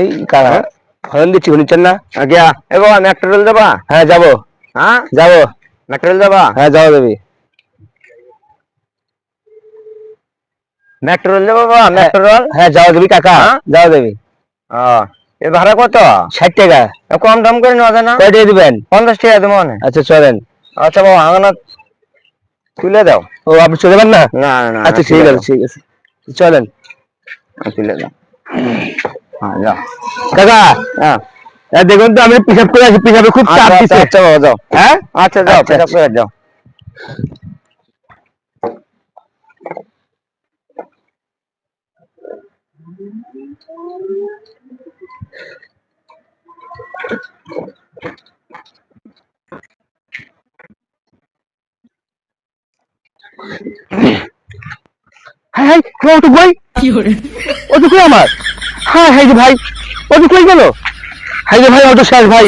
এই কাকা হরন দিচ্ছি শুনছেন না? আজ্ঞা এ বাবা মেট্রো রেল যাবা? হ্যাঁ যাবো। হ্যাঁ যাবো। মেট্রো রেল যাবা? হ্যাঁ যাবো দেবী। মেট্রো রেল যাবা বাবা? Metro rail? হ্যাঁ যাবো দেবী কাকা। হ্যাঁ? যাবো দেবী। এ ভাড়া কত? 60 টাকা। কম দাম করে নেওয়া যায় না? কয় টাকা দিবেন? 50 টাকা দেবো মানে। আচ্ছা চলেন। আচ্ছা বাবা আঙানা তুলে দাও। ও আপনি চলে যাবেন না? না না আচ্ছা ঠিক আছে ঠিক আছে চলেন। তুলে দাও। হ্যাঁ যাও। কাকা হ্যাঁ দেখুন তো আমি পিসাব করে আসি, পিসাবে খুব চাপ আচ্ছা দিচ্ছে। আচ্ছা বাবা যাও। হ্যাঁ আচ্ছা যাও আচ্ছা, পেশাব করে যাও। হ্যাঁ হ্যাঁ অটো কই? অটো কই আমার? হ্যাঁ হ্যাঁ যে ভাই অটো কই গেল? হ্যাঁ যে ভাই অটো শেষ ভাই।